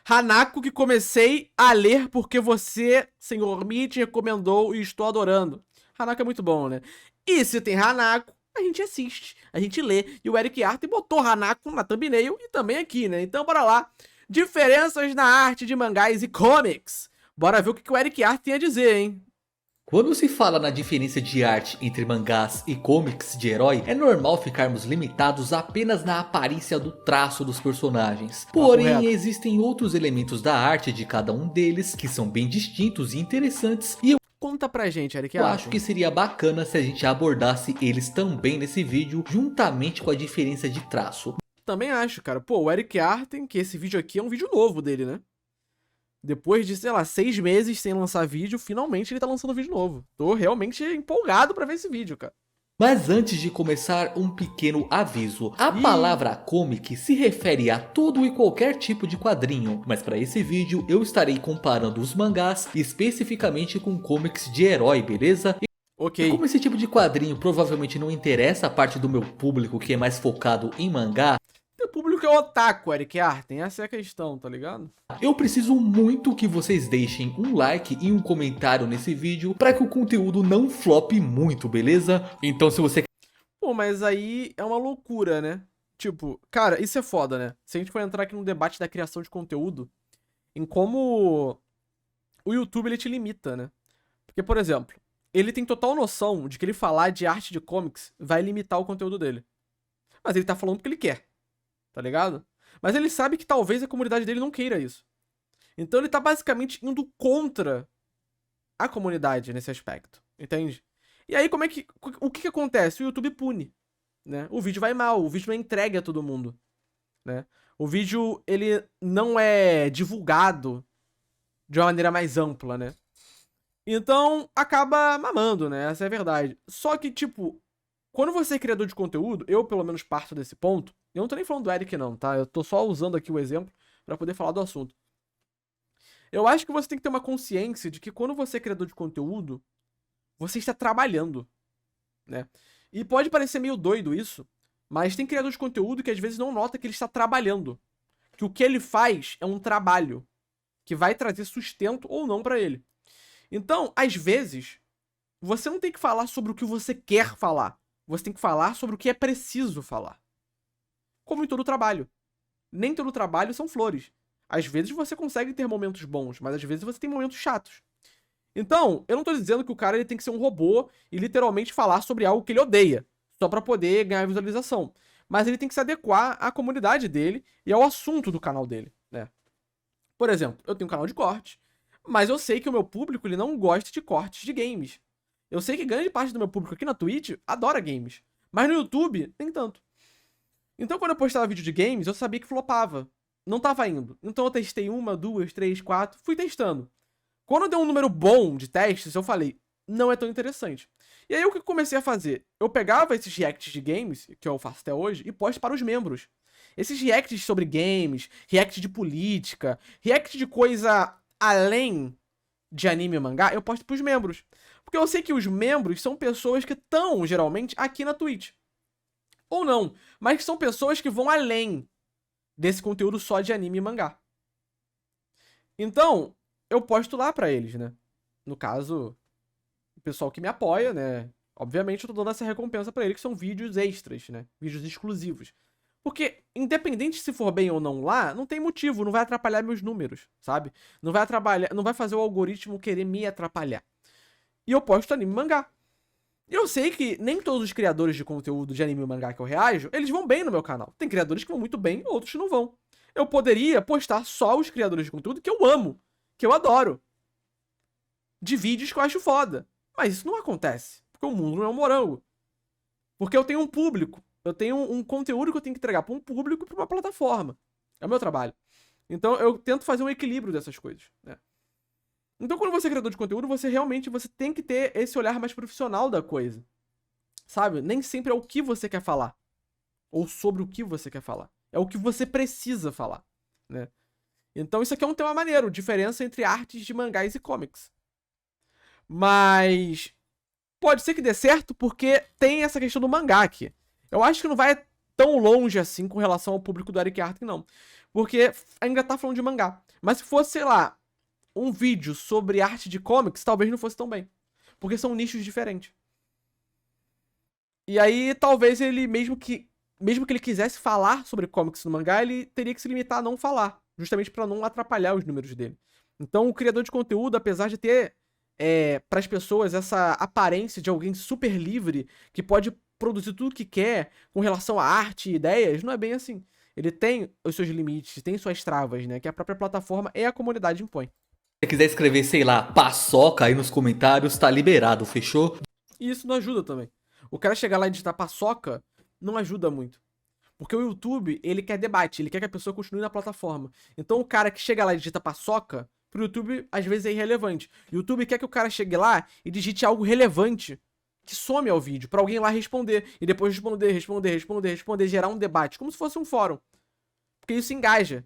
Hanako, que comecei a ler porque você, senhor Mitch, recomendou e estou adorando. Hanako é muito bom, né? E se tem Hanako, a gente assiste, a gente lê. E o Eric Arthur botou Hanako na thumbnail e também aqui, né? Então bora lá. Diferenças na arte de mangás e comics. Bora ver o que o Eric Arthur tem a dizer, hein? Quando se fala na diferença de arte entre mangás e comics de herói, é normal ficarmos limitados apenas na aparência do traço dos personagens. Porém, existem outros elementos da arte de cada um deles que são bem distintos e interessantes, e Conta pra gente, Eric eu Arthur. acho que seria bacana se a gente abordasse eles também nesse vídeo, juntamente com a diferença de traço. Também acho, cara. Pô, o Eric Arthur, que esse vídeo aqui é um vídeo novo dele, né? Depois de, sei lá, 6 meses sem lançar vídeo, finalmente ele tá lançando vídeo novo. Tô realmente empolgado pra ver esse vídeo, cara. Mas antes de começar, um pequeno aviso. A palavra comic se refere a todo e qualquer tipo de quadrinho. Mas para esse vídeo eu estarei comparando os mangás especificamente com comics de herói, beleza? Ok. E como esse tipo de quadrinho provavelmente não interessa a parte do meu público que é mais focado em mangá, Teu público é otaku, Eric Arthur. Essa é a questão, tá ligado? eu preciso muito que vocês deixem um like e um comentário nesse vídeo para que o conteúdo não flope muito, beleza? Então se você... Pô, mas aí é uma loucura, né? Tipo, cara, isso é foda, né? Se a gente for entrar aqui no debate da criação de conteúdo, em como o YouTube ele te limita, né? Porque, por exemplo, ele tem total noção de que ele falar de arte de comics vai limitar o conteúdo dele. Mas ele tá falando porque ele quer, tá ligado? Mas ele sabe que talvez a comunidade dele não queira isso. Então ele tá basicamente indo contra a comunidade nesse aspecto, entende? E aí o que acontece? O YouTube pune, né? O vídeo vai mal, o vídeo não é entregue a todo mundo, né? O vídeo ele não é divulgado de uma maneira mais ampla, né? Então acaba mamando, né? Essa é a verdade. Só que tipo, quando você é criador de conteúdo, eu pelo menos parto desse ponto. Eu não tô nem falando do Eric não, tá? Eu tô só usando aqui o exemplo pra poder falar do assunto. Eu acho que você tem que ter uma consciência de que quando você é criador de conteúdo, você está trabalhando, né? E pode parecer meio doido isso, mas tem criador de conteúdo que às vezes não nota que ele está trabalhando. Que o que ele faz é um trabalho que vai trazer sustento ou não pra ele. Então, às vezes, você não tem que falar sobre o que você quer falar. Você tem que falar sobre o que é preciso falar. Como em todo trabalho. Nem todo trabalho são flores. Às vezes você consegue ter momentos bons, mas às vezes você tem momentos chatos. Então, eu não tô dizendo que o cara ele tem que ser um robô e literalmente falar sobre algo que ele odeia, só pra poder ganhar visualização. Mas ele tem que se adequar à comunidade dele e ao assunto do canal dele, né? Por exemplo, eu tenho um canal de cortes, mas eu sei que o meu público ele não gosta de cortes de games. Eu sei que grande parte do meu público aqui na Twitch adora games, mas no YouTube nem tanto. Então quando eu postava vídeo de games, eu sabia que flopava. Não tava indo. Então eu testei uma, duas, três, quatro, fui testando. Quando deu um número bom de testes, eu falei, não é tão interessante. E aí o que eu comecei a fazer? Eu pegava esses reacts de games, que eu faço até hoje, e posto para os membros. Esses reacts sobre games, react de política, react de coisa além de anime e mangá, eu posto pros membros. Porque eu sei que os membros são pessoas que estão, geralmente, aqui na Twitch. Ou não, mas são pessoas que vão além desse conteúdo só de anime e mangá. Então, eu posto lá pra eles, né? No caso, o pessoal que me apoia, né? Obviamente eu tô dando essa recompensa pra eles, que são vídeos extras, né? Vídeos exclusivos. Porque, independente se for bem ou não lá, não tem motivo, não vai atrapalhar meus números, sabe? Não vai atrapalhar, não vai fazer o algoritmo querer me atrapalhar. E eu posto anime e mangá. E eu sei que nem todos os criadores de conteúdo de anime e mangá que eu reajo, eles vão bem no meu canal. Tem criadores que vão muito bem, outros que não vão. Eu poderia postar só os criadores de conteúdo que eu amo, que eu adoro. De vídeos que eu acho foda. Mas isso não acontece, porque o mundo não é um morango. Porque eu tenho um público. Eu tenho um conteúdo que eu tenho que entregar para um público e para uma plataforma. É o meu trabalho. Então eu tento fazer um equilíbrio dessas coisas, né? Então quando você é criador de conteúdo, você realmente tem que ter esse olhar mais profissional da coisa. Sabe? Nem sempre é o que você quer falar. Ou sobre o que você quer falar. É o que você precisa falar, né? Então isso aqui é um tema maneiro. Diferença entre artes de mangás e comics. Mas pode ser que dê certo porque tem essa questão do mangá aqui. Eu acho que não vai tão longe assim com relação ao público do Eric Arthur, não. Porque ainda tá falando de mangá. Mas se fosse, sei lá, um vídeo sobre arte de comics, talvez não fosse tão bem. Porque são nichos diferentes. E aí, talvez ele, mesmo que ele quisesse falar sobre comics no mangá, ele teria que se limitar a não falar. Justamente pra não atrapalhar os números dele. Então, o criador de conteúdo, apesar de ter para as pessoas essa aparência de alguém super livre, que pode produzir tudo que quer com relação a arte e ideias, não é bem assim. Ele tem os seus limites, tem suas travas, né? Que a própria plataforma e a comunidade impõe. Se você quiser escrever, sei lá, paçoca aí nos comentários, tá liberado, fechou? E isso não ajuda também. O cara chegar lá e digitar paçoca não ajuda muito. Porque o YouTube, ele quer debate, ele quer que a pessoa continue na plataforma. Então o cara que chega lá e digita paçoca, pro YouTube às vezes é irrelevante. O YouTube quer que o cara chegue lá e digite algo relevante, que some ao vídeo, pra alguém lá responder. E depois responder, gerar um debate, como se fosse um fórum. Porque isso engaja.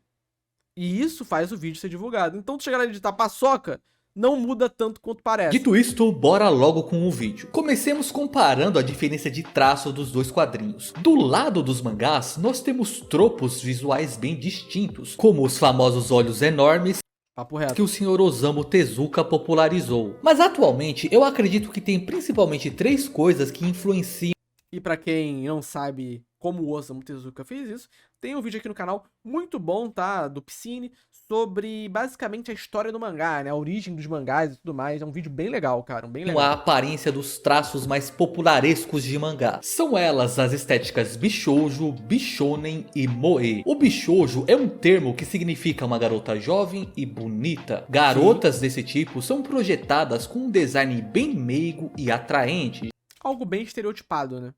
E isso faz o vídeo ser divulgado. Então tu chegar lá e digitar paçoca, não muda tanto quanto parece. Dito isto, bora logo com o vídeo. Comecemos comparando a diferença de traço dos dois quadrinhos. Do lado dos mangás, nós temos tropos visuais bem distintos, como os famosos olhos enormes Papo reto. que o Sr. Osamu Tezuka popularizou. Mas atualmente, eu acredito que tem principalmente 3 coisas que influenciam. E pra quem não sabe como o Osamu Tezuka fez isso, tem um vídeo aqui no canal muito bom, tá? Do Piscine, sobre basicamente a história do mangá, né? A origem dos mangás e tudo mais. É um vídeo bem legal, cara. Bem legal. A aparência dos traços mais popularescos de mangá. São elas as estéticas Bishoujo, Bishonen e Moe. O Bishoujo é um termo que significa uma garota jovem e bonita. Garotas desse tipo são projetadas com um design bem meigo e atraente. Algo bem estereotipado, né?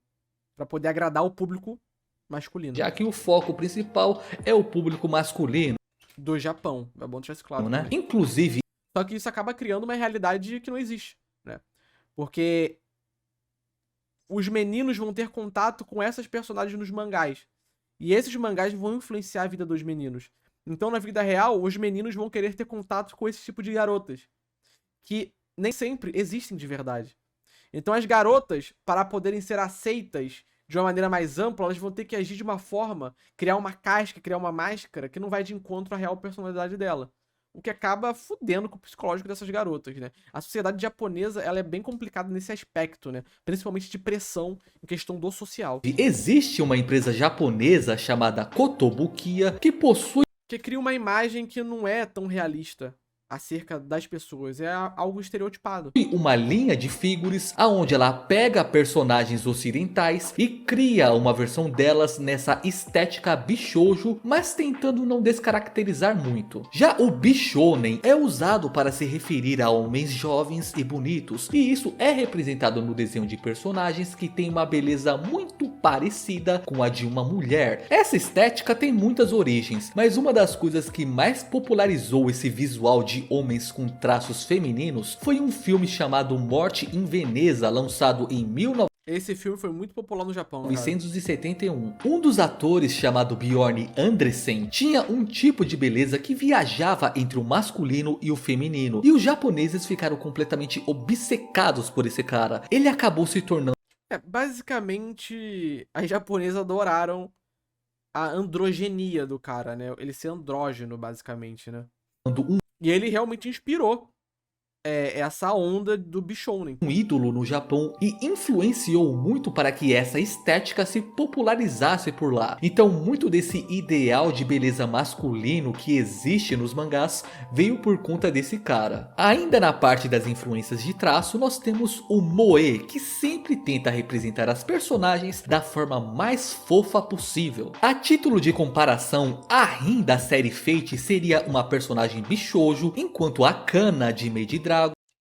Pra poder agradar o público masculino. Já que o foco principal é o público masculino. Do Japão. É bom deixar isso claro, Né? também. Inclusive, Só que isso acaba criando uma realidade que não existe, né? Porque os meninos vão ter contato com essas personagens nos mangás. E esses mangás vão influenciar a vida dos meninos. Então, na vida real, os meninos vão querer ter contato com esse tipo de garotas. Que nem sempre existem de verdade. Então, as garotas, para poderem ser aceitas de uma maneira mais ampla, elas vão ter que agir de uma forma, criar uma casca, criar uma máscara que não vai de encontro à real personalidade dela. O que acaba fudendo com o psicológico dessas garotas, né? A sociedade japonesa, ela é bem complicada nesse aspecto, né? Principalmente de pressão em questão do social. existe uma empresa japonesa chamada Kotobukiya que possui Que cria uma imagem que não é tão realista acerca das pessoas. É algo estereotipado. uma linha de figures aonde ela pega personagens ocidentais e cria uma versão delas nessa estética bishoujo, mas tentando não descaracterizar muito. Já o bishonen é usado para se referir a homens jovens e bonitos, e isso é representado no desenho de personagens que tem uma beleza muito parecida com a de uma mulher. Essa estética tem muitas origens, mas uma das coisas que mais popularizou esse visual de homens com traços femininos foi um filme chamado Morte em Veneza, lançado em Esse filme foi muito popular no Japão, cara. 1971. Um dos atores, chamado Bjorn Andresen, tinha um tipo de beleza que viajava entre o masculino e o feminino, e os japoneses ficaram completamente obcecados por esse cara. Ele acabou se tornando Basicamente, as japonesas adoraram a androgenia do cara, né? Ele ser andrógeno, basicamente, né? um E ele realmente inspirou essa onda do Bishonen. ídolo no Japão e influenciou muito para que essa estética se popularizasse por lá. Então muito desse ideal de beleza masculino que existe nos mangás veio por conta desse cara. Ainda na parte das influências de traço, nós temos o Moe, que sempre tenta representar as personagens da forma mais fofa possível. A título de comparação, a Rin da série Fate seria uma personagem bishoujo, enquanto a Kana de Maid Dragon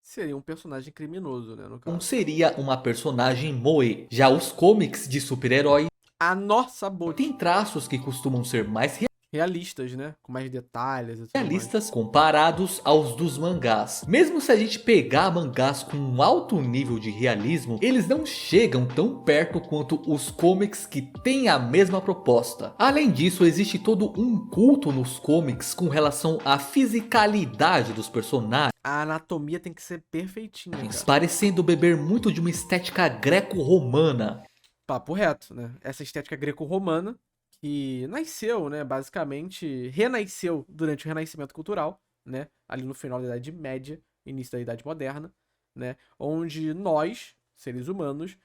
Seria um personagem criminoso, né, no caso. seria uma personagem moe. Já os comics de super-herói A nossa boa. têm traços que costumam ser mais Realistas, né? Com mais detalhes e tudo mais. realistas comparados aos dos mangás. Mesmo se a gente pegar mangás com um alto nível de realismo, eles não chegam tão perto quanto os comics que têm a mesma proposta. Além disso, existe todo um culto nos comics com relação à fisicalidade dos personagens, A anatomia tem que ser perfeitinha, cara. parecendo beber muito de uma estética greco-romana. Papo reto, né? Essa estética greco-romana que nasceu, né, basicamente, renasceu durante o Renascimento Cultural, né, ali no final da Idade Média, início da Idade Moderna, né, onde nós, seres humanos,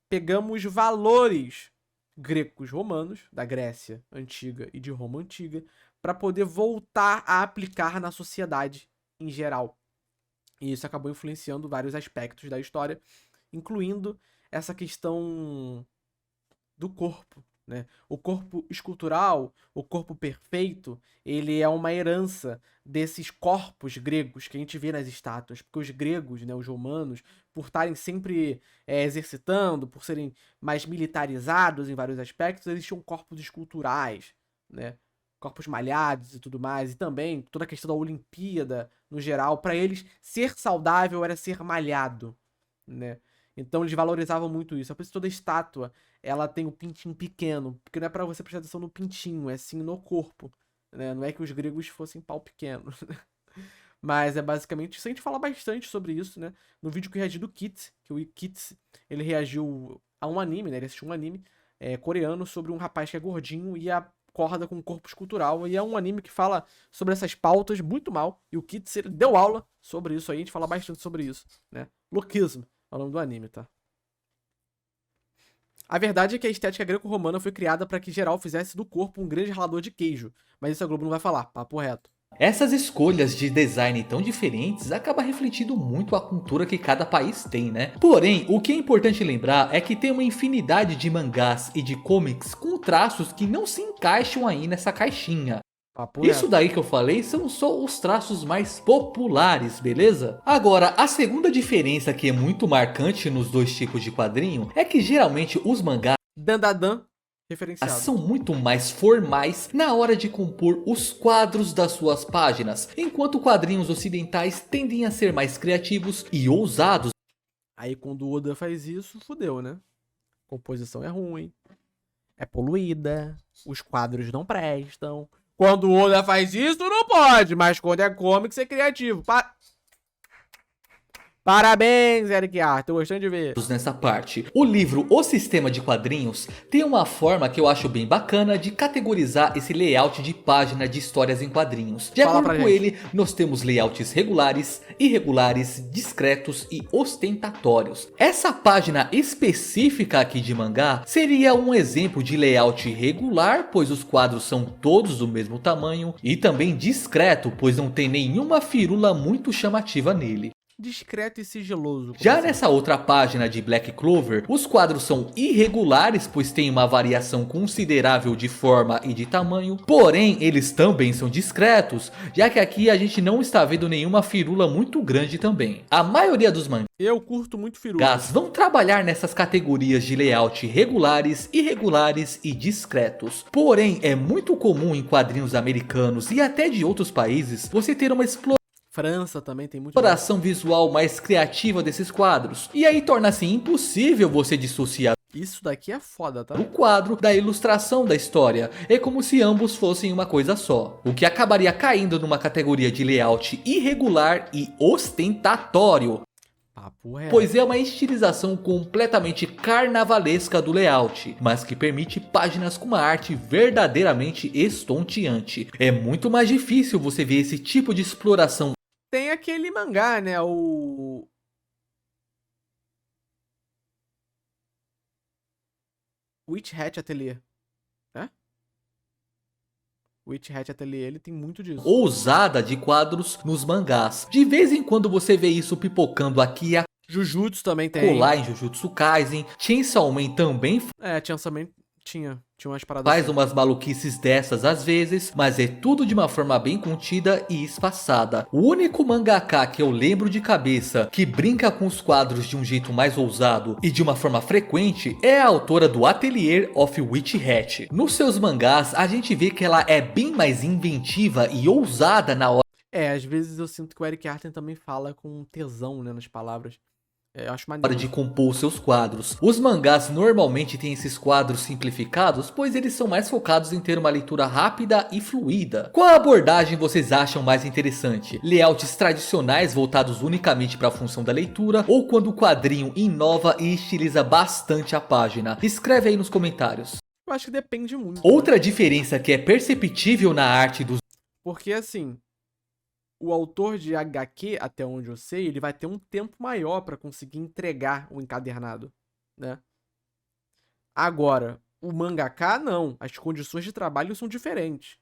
pegamos valores gregos romanos, da Grécia antiga e de Roma antiga, para poder voltar a aplicar na sociedade em geral. E isso acabou influenciando vários aspectos da história, incluindo essa questão do corpo, né? O corpo escultural, o corpo perfeito, ele é uma herança desses corpos gregos que a gente vê nas estátuas, porque os gregos, né, os romanos, por estarem sempre exercitando, por serem mais militarizados em vários aspectos, eles tinham corpos esculturais, né? Corpos malhados e tudo mais, e também toda a questão da Olimpíada, no geral, para eles ser saudável era ser malhado, né? Então eles valorizavam muito isso. É por isso que toda estátua ela tem o pintinho pequeno, porque não é pra você prestar atenção no pintinho, é sim no corpo, né? Não é que os gregos fossem pau pequeno. Mas é basicamente isso. A gente fala bastante sobre isso, né? No vídeo que eu reagi do Kits, que o Kits, ele reagiu a um anime, né? Ele assistiu um anime coreano sobre um rapaz que é gordinho e acorda com um corpo escultural. E é um anime que fala sobre essas pautas muito mal. E o Kits, ele deu aula sobre isso aí, a gente fala bastante sobre isso, né? Lookism é o nome do anime, tá? A verdade é que a estética greco-romana foi criada para que geral fizesse do corpo um grande ralador de queijo. Mas isso a Globo não vai falar, papo reto. Essas escolhas de design tão diferentes acabam refletindo muito a cultura que cada país tem, né? Porém, o que é importante lembrar é que tem uma infinidade de mangás e de comics com traços que não se encaixam aí nessa caixinha. Papo Isso reto. daí que eu falei são só os traços mais populares, beleza? Agora, a segunda diferença que é muito marcante nos dois tipos de quadrinho é que geralmente os mangás Dandadan, referenciado. são muito mais formais na hora de compor os quadros das suas páginas, enquanto quadrinhos ocidentais tendem a ser mais criativos e ousados. Aí quando o Oda faz isso, fudeu, né? A composição é ruim, é poluída, os quadros não prestam. Quando o Oda faz isso, não pode, mas quando é comics é criativo. Parabéns, Eric Art, tô gostando de ver. Nessa parte, o livro O Sistema de Quadrinhos tem uma forma que eu acho bem bacana de categorizar esse layout de página de histórias em quadrinhos. De Fala acordo pra com gente. ele, nós temos layouts regulares, irregulares, discretos e ostentatórios. Essa página específica aqui de mangá seria um exemplo de layout regular, pois os quadros são todos do mesmo tamanho, e também discreto, pois não tem nenhuma firula muito chamativa nele. Discreto e sigiloso. Já assim. nessa outra página de Black Clover, os quadros são irregulares, pois tem uma variação considerável de forma e de tamanho, porém eles também são discretos, já que aqui a gente não está vendo nenhuma firula muito grande também. A maioria dos Eu curto muito firula. mangás vão trabalhar nessas categorias de layout regulares, irregulares e discretos. Porém, é muito comum em quadrinhos americanos e até de outros países você ter uma França também tem muito. exploração visual mais criativa desses quadros. E aí torna-se impossível você dissociar Isso daqui é foda, tá? o quadro da ilustração da história. É como se ambos fossem uma coisa só. O que acabaria caindo numa categoria de layout irregular e ostentatório. Papo reto. Pois é uma estilização completamente carnavalesca do layout, mas que permite páginas com uma arte verdadeiramente estonteante. É muito mais difícil você ver esse tipo de exploração Tem aquele mangá, né? O Witch Hat Atelier. É? Witch Hat Atelier, ele tem muito disso. ousada de quadros nos mangás. De vez em quando você vê isso pipocando aqui e Jujutsu também tem. acolá em Jujutsu Kaisen. Chainsaw Man também Chainsaw Man tinha umas paradas faz assim. umas maluquices dessas às vezes, mas é tudo de uma forma bem contida e espaçada. O único mangaka que eu lembro de cabeça que brinca com os quadros de um jeito mais ousado e de uma forma frequente é a autora do Atelier of Witch Hat. Nos seus mangás a gente vê que ela é bem mais inventiva e ousada na hora Às vezes eu sinto que o Eric Arten também fala com tesão, né, nas palavras. Eu acho hora maneiro. de compor seus quadros. Os mangás normalmente têm esses quadros simplificados, pois eles são mais focados em ter uma leitura rápida e fluida. Qual abordagem vocês acham mais interessante? Layouts tradicionais voltados unicamente para a função da leitura, ou quando o quadrinho inova e estiliza bastante a página? Escreve aí nos comentários. Eu acho que depende muito. Outra diferença que é perceptível na arte dos Porque, assim, o autor de HQ, até onde eu sei, ele vai ter um tempo maior pra conseguir entregar o encadernado, né? Agora, o mangaka, não. As condições de trabalho são diferentes.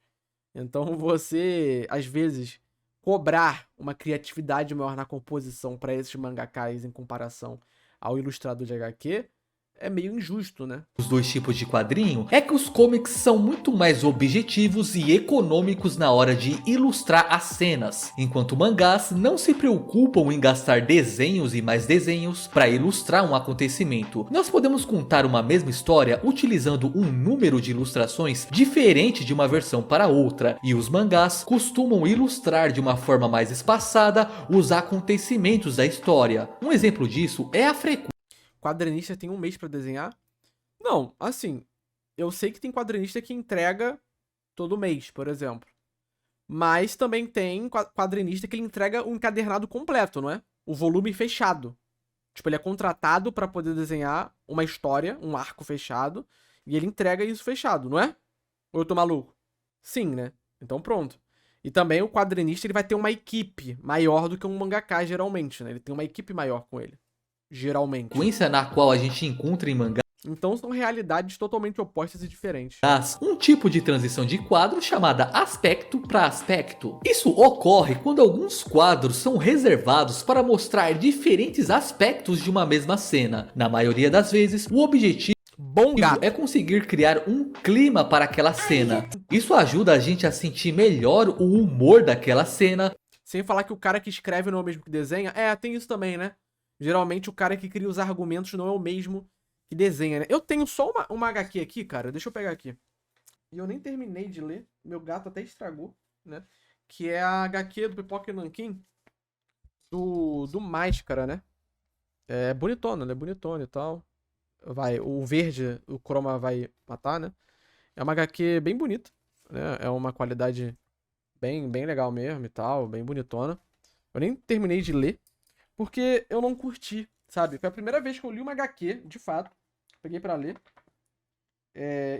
Então, você, às vezes, cobrar uma criatividade maior na composição pra esses mangakas em comparação ao ilustrador de HQ é meio injusto, né? os dois tipos de quadrinho é que os comics são muito mais objetivos e econômicos na hora de ilustrar as cenas, enquanto mangás não se preocupam em gastar desenhos e mais desenhos para ilustrar um acontecimento. Nós podemos contar uma mesma história utilizando um número de ilustrações diferente de uma versão para outra, e os mangás costumam ilustrar de uma forma mais espaçada os acontecimentos da história. Um exemplo disso é a frequência. Quadrinista tem um mês pra desenhar? Não, assim, eu sei que tem quadrinista que entrega todo mês, por exemplo. Mas também tem quadrinista que ele entrega um encadernado completo, não é? O volume fechado. Tipo, ele é contratado pra poder desenhar uma história, um arco fechado, e ele entrega isso fechado, não é? Ou eu tô maluco? Sim, né? Então pronto. E também o quadrinista ele vai ter uma equipe maior do que um mangaka, geralmente, né? Ele tem uma equipe maior com ele. Geralmente. Na qual a gente encontra em mangás Então são realidades totalmente opostas e diferentes. um tipo de transição de quadro chamada aspecto para aspecto. Isso ocorre quando alguns quadros são reservados para mostrar diferentes aspectos de uma mesma cena. Na maioria das vezes, o objetivo Bom gato. é conseguir criar um clima para aquela cena. Isso ajuda a gente a sentir melhor o humor daquela cena. Sem falar que o cara que escreve não é o mesmo que desenha. É, tem isso também, né? Geralmente o cara que cria os argumentos não é o mesmo que desenha, né? Eu tenho só uma HQ aqui, cara. Deixa eu pegar aqui. E eu nem terminei de ler. Meu gato até estragou, né? Que é a HQ do Pipoca e Nanquim. Do Máscara, né? É bonitona, né? Bonitona e tal. Vai, o verde, o croma vai matar, né? É uma HQ bem bonita, né? É uma qualidade bem legal mesmo e tal, bem bonitona. Eu nem terminei de ler, porque eu não curti, sabe? Foi a primeira vez que eu li uma HQ, de fato. Peguei pra ler.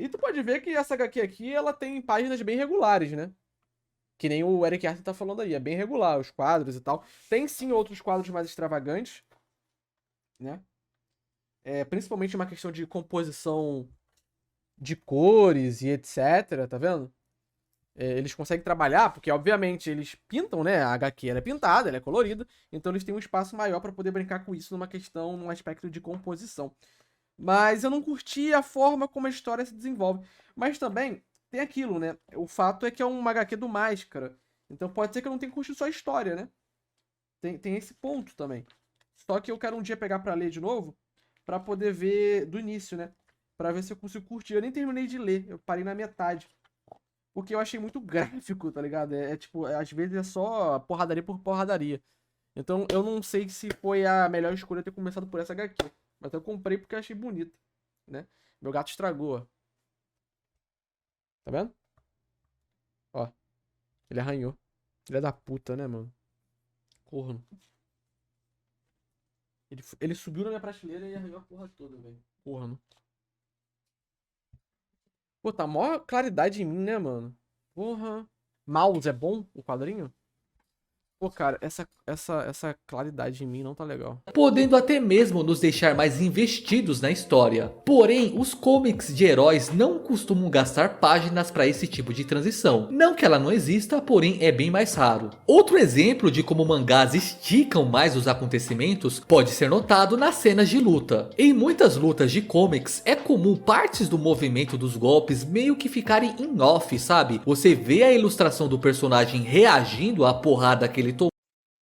E tu pode ver que essa HQ aqui, ela tem páginas bem regulares, né? Que nem o Eric Arthur tá falando aí, é bem regular, os quadros e tal. Tem sim outros quadros mais extravagantes, né? Principalmente uma questão de composição de cores e etc, tá vendo? Eles conseguem trabalhar, porque obviamente eles pintam, né? A HQ ela é pintada, ela é colorida, então eles têm um espaço maior pra poder brincar com isso numa questão, num aspecto de composição. Mas eu não curti a forma como a história se desenvolve. Mas também tem aquilo, né? O fato é que é uma HQ do Máscara, então pode ser que eu não tenha curtido só a história, né? Tem esse ponto também. Só que eu quero um dia pegar pra ler de novo, pra poder ver do início, né? Pra ver se eu consigo curtir. Eu nem terminei de ler, eu parei na metade. Porque eu achei muito gráfico, tá ligado? Tipo, às vezes é só porradaria por porradaria. Então eu não sei se foi a melhor escolha ter começado por essa HQ. Mas eu comprei porque eu achei bonita, né? Meu gato estragou, ó. Tá vendo? Ó, ele arranhou. Ele é da puta, né, mano? Corno. Ele subiu na minha prateleira e arranhou a porra toda, velho. Corno. Pô, tá maior claridade em mim, né, mano? Porra. Mouse é bom o quadrinho? Pô, cara, essa claridade em mim não tá legal. Podendo até mesmo nos deixar mais investidos na história. Porém, os comics de heróis não costumam gastar páginas para esse tipo de transição. Não que ela não exista, porém é bem mais raro. Outro exemplo de como mangás esticam mais os acontecimentos pode ser notado nas cenas de luta. Em muitas lutas de comics é comum partes do movimento dos golpes meio que ficarem em off, sabe? Você vê a ilustração do personagem reagindo à porrada que ele tomou.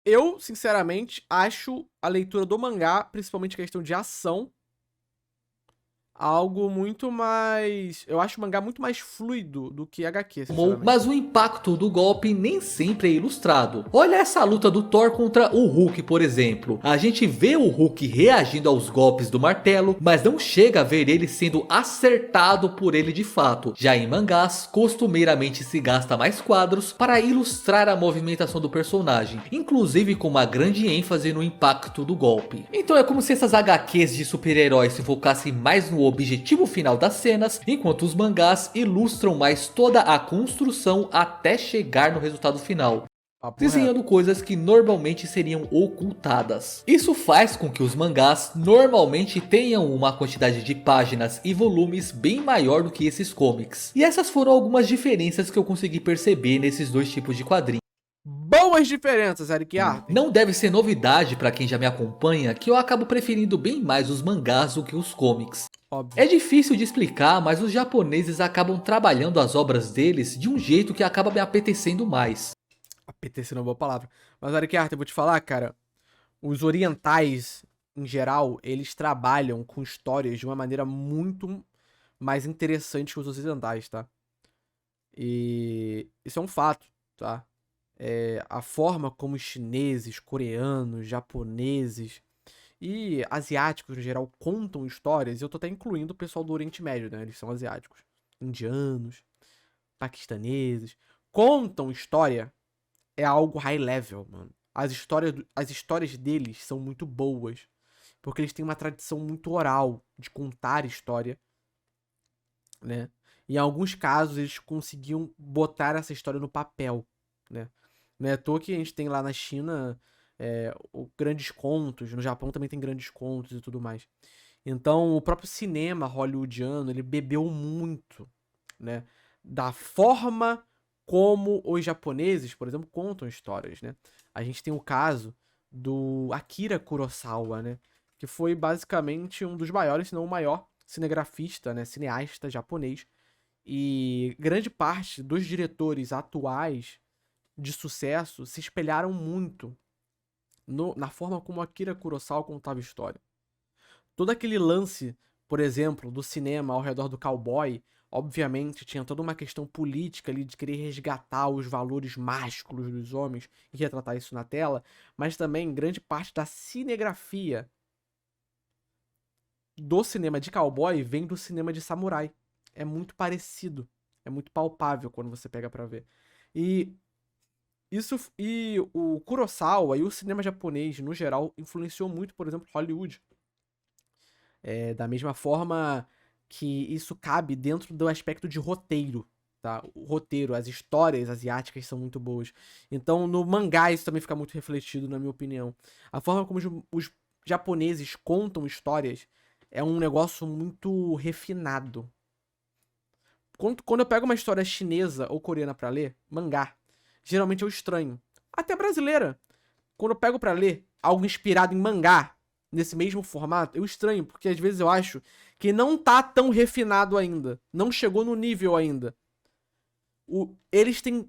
Eu, sinceramente, acho a leitura do mangá, principalmente questão de ação, algo muito mais... Eu acho o mangá muito mais fluido do que HQ, sinceramente. Mas o impacto do golpe nem sempre é ilustrado. Olha essa luta do Thor contra o Hulk, por exemplo. A gente vê o Hulk reagindo aos golpes do martelo, mas não chega a ver ele sendo acertado por ele de fato. Já em mangás, costumeiramente se gasta mais quadros para ilustrar a movimentação do personagem, inclusive com uma grande ênfase no impacto do golpe. Então é como se essas HQs de super-heróis se focassem mais no objetivo final das cenas, enquanto os mangás ilustram mais toda a construção até chegar no resultado final, Papo desenhando reto. coisas que normalmente seriam ocultadas. Isso faz com que os mangás normalmente tenham uma quantidade de páginas e volumes bem maior do que esses comics. E essas foram algumas diferenças que eu consegui perceber nesses dois tipos de quadrinhos. Boas diferenças, Eric Arden. Não deve ser novidade para quem já me acompanha que eu acabo preferindo bem mais os mangás do que os comics. Óbvio. É difícil de explicar, mas os japoneses acabam trabalhando as obras deles de um jeito que acaba me apetecendo mais. Apetecendo é uma boa palavra. Mas, Eric Arden, eu vou te falar, cara. Os orientais, em geral, eles trabalham com histórias de uma maneira muito mais interessante que os ocidentais, tá? E isso é um fato, tá? A forma como os chineses, coreanos, japoneses e asiáticos, no geral, contam histórias, e eu tô até incluindo o pessoal do Oriente Médio, né? Eles são asiáticos. Indianos, paquistaneses. Contam história é algo high level, mano. As histórias deles são muito boas. Porque eles têm uma tradição muito oral de contar história, né? E em alguns casos eles conseguiam botar essa história no papel, né? Não é à toa que a gente tem lá na China grandes contos, no Japão também tem grandes contos e tudo mais. Então o próprio cinema hollywoodiano, ele bebeu muito, né? Da forma como os japoneses, por exemplo, contam histórias, né? A gente tem o caso do Akira Kurosawa, né? Que foi basicamente um dos maiores, se não o maior cinegrafista, né? Cineasta japonês. E grande parte dos diretores atuais de sucesso se espelharam muito na forma como Akira Kurosawa contava história. Todo aquele lance, por exemplo, do cinema ao redor do cowboy, obviamente tinha toda uma questão política ali de querer resgatar os valores másculos dos homens e retratar isso na tela, mas também grande parte da cinegrafia do cinema de cowboy vem do cinema de samurai. É muito parecido, é muito palpável quando você pega pra ver. E o Kurosawa e o cinema japonês no geral influenciou muito, por exemplo, Hollywood. Da mesma forma que isso cabe dentro do aspecto de roteiro, tá? O roteiro, as histórias asiáticas são muito boas. Então, no mangá isso também fica muito refletido, na minha opinião. A forma como os japoneses contam histórias é um negócio muito refinado. Quando eu pego uma história chinesa ou coreana pra ler, mangá, geralmente eu estranho. Até brasileira. Quando eu pego pra ler algo inspirado em mangá, nesse mesmo formato, eu estranho, porque às vezes eu acho que não tá tão refinado ainda. Não chegou no nível ainda. Eles têm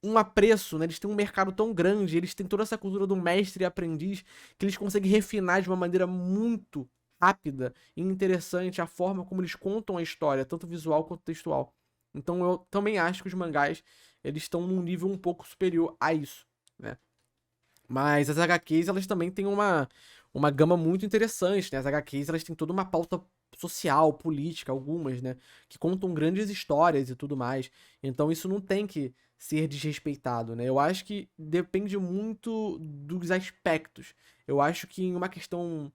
um apreço, né? Eles têm um mercado tão grande, eles têm toda essa cultura do mestre e aprendiz, que eles conseguem refinar de uma maneira muito rápida e interessante a forma como eles contam a história, tanto visual quanto textual. Então eu também acho que os mangás, eles estão num nível um pouco superior a isso, né? Mas as HQs, elas também têm uma gama muito interessante, né? As HQs, elas têm toda uma pauta social, política, algumas, né? Que contam grandes histórias e tudo mais. Então isso não tem que ser desrespeitado, né? Eu acho que depende muito dos aspectos. Eu acho que em uma questão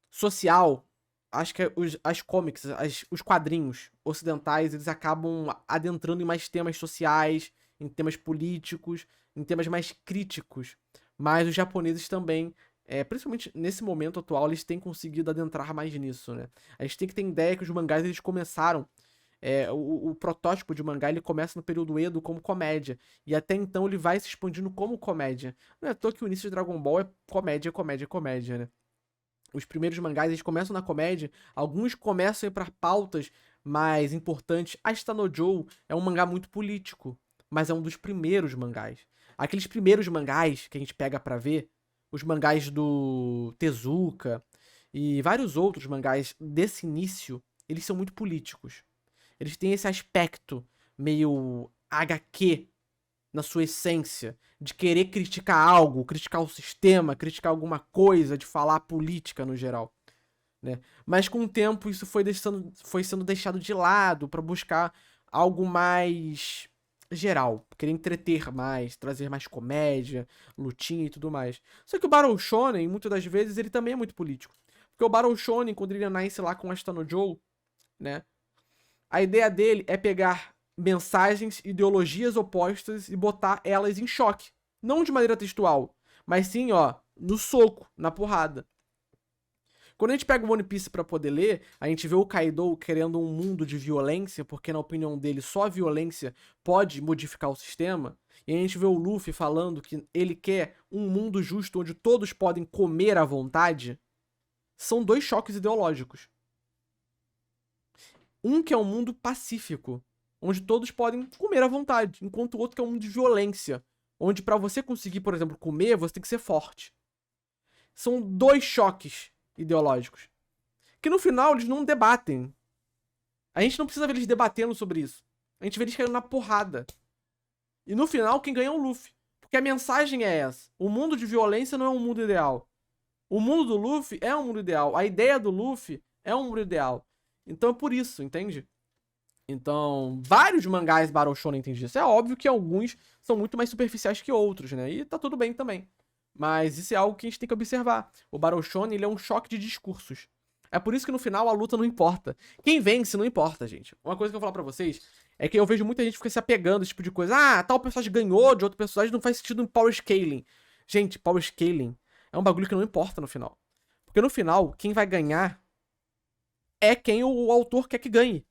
social, acho que as comics, os quadrinhos ocidentais, eles acabam adentrando em mais temas sociais, em temas políticos, em temas mais críticos. Mas os japoneses também, principalmente nesse momento atual, eles têm conseguido adentrar mais nisso, né? A gente tem que ter ideia que os mangás, eles começaram... o protótipo de mangá, ele começa no período Edo como comédia. E até então ele vai se expandindo como comédia. Não é à toa que o início de Dragon Ball é comédia, comédia, comédia, né? Os primeiros mangás, eles começam na comédia, alguns começam a ir pra pautas mais importantes. Ashita no Joe é um mangá muito político, mas é um dos primeiros mangás. Aqueles primeiros mangás que a gente pega pra ver, os mangás do Tezuka e vários outros mangás desse início, eles são muito políticos. Eles têm esse aspecto meio HQ na sua essência, de querer criticar algo, criticar o sistema, criticar alguma coisa, de falar política no geral, né? Mas com o tempo isso foi sendo deixado de lado para buscar algo mais geral, querer entreter mais, trazer mais comédia, lutinha e tudo mais. Só que o Battle Shonen, muitas das vezes, ele também é muito político. Porque o Battle Shonen, quando ele nasce lá com Ashita no Joe, né? A ideia dele é pegar mensagens, ideologias opostas e botar elas em choque. Não de maneira textual, mas sim, ó, no soco, na porrada. Quando a gente pega o One Piece pra poder ler, a gente vê o Kaido querendo um mundo de violência, porque na opinião dele só a violência pode modificar o sistema. E a gente vê o Luffy falando que ele quer um mundo justo onde todos podem comer à vontade. São dois choques ideológicos. Um que é um mundo pacífico, onde todos podem comer à vontade, enquanto o outro que é um mundo de violência, onde pra você conseguir, por exemplo, comer, você tem que ser forte. São dois choques ideológicos, que no final eles não debatem. A gente não precisa ver eles debatendo sobre isso. A gente vê eles caindo na porrada. E no final, quem ganha é o Luffy. Porque a mensagem é essa. O mundo de violência não é um mundo ideal. O mundo do Luffy é um mundo ideal. A ideia do Luffy é um mundo ideal. Então é por isso, entende? Então, vários mangás Battle Shonen tem disso. É óbvio que alguns são muito mais superficiais que outros, né? E tá tudo bem também. Mas isso é algo que a gente tem que observar. O Battle Shonen, ele é um choque de discursos. É por isso que no final a luta não importa. Quem vence não importa, gente. Uma coisa que eu vou falar pra vocês é que eu vejo muita gente ficar se apegando a esse tipo de coisa. Ah, tal personagem ganhou de outro personagem, não faz sentido em Power Scaling. Gente, Power Scaling é um bagulho que não importa no final. Porque no final, quem vai ganhar é quem o autor quer que ganhe.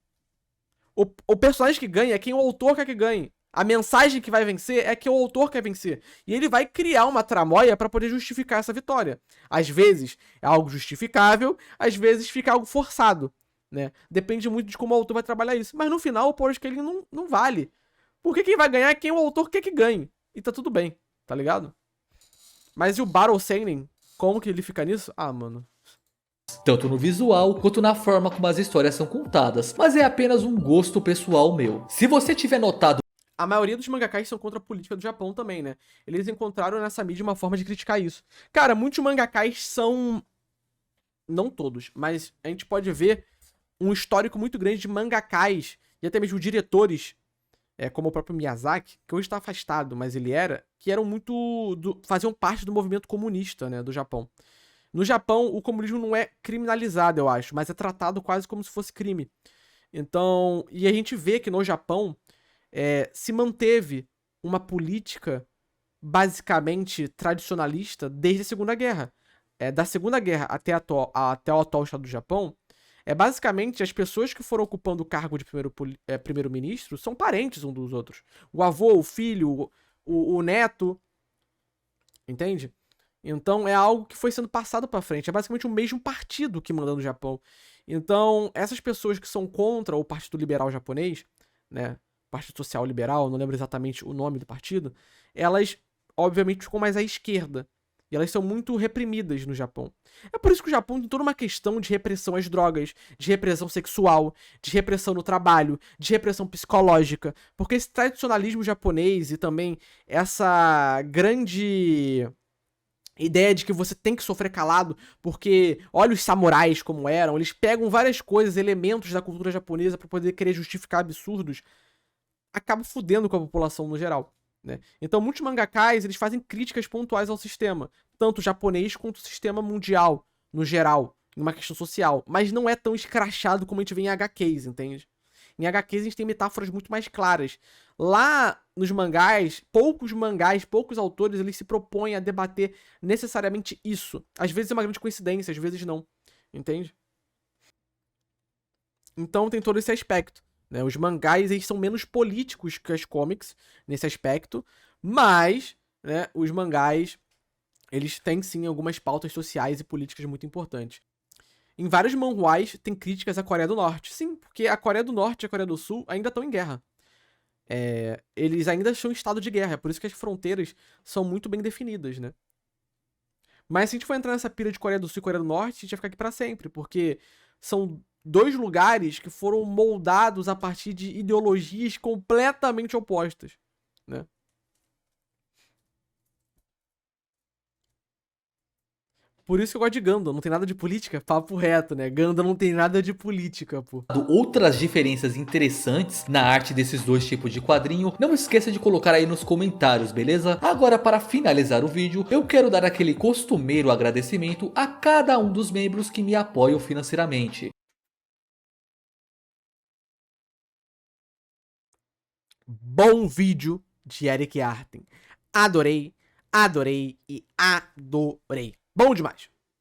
O personagem que ganha é quem o autor quer que ganhe. A mensagem que vai vencer é que o autor quer vencer. E ele vai criar uma tramóia pra poder justificar essa vitória. Às vezes é algo justificável, às vezes fica algo forçado, né? Depende muito de como o autor vai trabalhar isso. Mas no final, o Power Scaling não vale. Porque quem vai ganhar é quem o autor quer que ganhe. E tá tudo bem, tá ligado? Mas e o Battle Seinen? Como que ele fica nisso? Ah, mano. Tanto no visual quanto na forma como as histórias são contadas, mas é apenas um gosto pessoal meu. Se você tiver notado, A maioria dos mangakás são contra a política do Japão também, né? Eles encontraram nessa mídia uma forma de criticar isso. Cara, muitos mangakás são... Não todos, mas a gente pode ver um histórico muito grande de mangakás e até mesmo diretores, como o próprio Miyazaki, que hoje está afastado, mas ele era, que eram muito... faziam parte do movimento comunista, né, do Japão. No Japão, o comunismo não é criminalizado, eu acho, mas é tratado quase como se fosse crime. Então, e a gente vê que no Japão se manteve uma política basicamente tradicionalista desde a Segunda Guerra. Da Segunda Guerra até o atual estado do Japão, basicamente as pessoas que foram ocupando o cargo de primeiro-ministro são parentes um dos outros. O avô, o filho, o neto, entende? Então é algo que foi sendo passado pra frente. É basicamente o mesmo partido que manda no Japão. Então, essas pessoas que são contra o Partido Liberal Japonês, né? Partido Social Liberal, não lembro exatamente o nome do partido, elas, obviamente, ficam mais à esquerda. E elas são muito reprimidas no Japão. É por isso que o Japão tem toda uma questão de repressão às drogas, de repressão sexual, de repressão no trabalho, de repressão psicológica. Porque esse tradicionalismo japonês e também essa grande ideia de que você tem que sofrer calado, porque olha os samurais como eram, eles pegam várias coisas, elementos da cultura japonesa pra poder querer justificar absurdos, acaba fudendo com a população no geral, né? Então muitos mangakás, eles fazem críticas pontuais ao sistema, tanto japonês quanto o sistema mundial, no geral, numa questão social, mas não é tão escrachado como a gente vê em HQs, entende? Em HQs a gente tem metáforas muito mais claras. Lá nos mangás, poucos autores, eles se propõem a debater necessariamente isso. Às vezes é uma grande coincidência, às vezes não. Entende? Então tem todo esse aspecto, né? Os mangás, eles são menos políticos que as comics nesse aspecto, mas, né, os mangás, eles têm sim algumas pautas sociais e políticas muito importantes. Em vários manhwas tem críticas à Coreia do Norte. Sim, porque a Coreia do Norte e a Coreia do Sul ainda estão em guerra. Eles ainda estão em estado de guerra, é por isso que as fronteiras são muito bem definidas, né? Mas se a gente for entrar nessa pira de Coreia do Sul e Coreia do Norte, a gente vai ficar aqui pra sempre, porque são dois lugares que foram moldados a partir de ideologias completamente opostas, né? Por isso que eu gosto de Gundam, não tem nada de política, papo reto, né? Gundam não tem nada de política, pô. Outras diferenças interessantes na arte desses dois tipos de quadrinho, não esqueça de colocar aí nos comentários, beleza? Agora, para finalizar o vídeo, eu quero dar aquele costumeiro agradecimento a cada um dos membros que me apoiam financeiramente. Bom vídeo de Eric Arten. Adorei, adorei e adorei. Bom demais.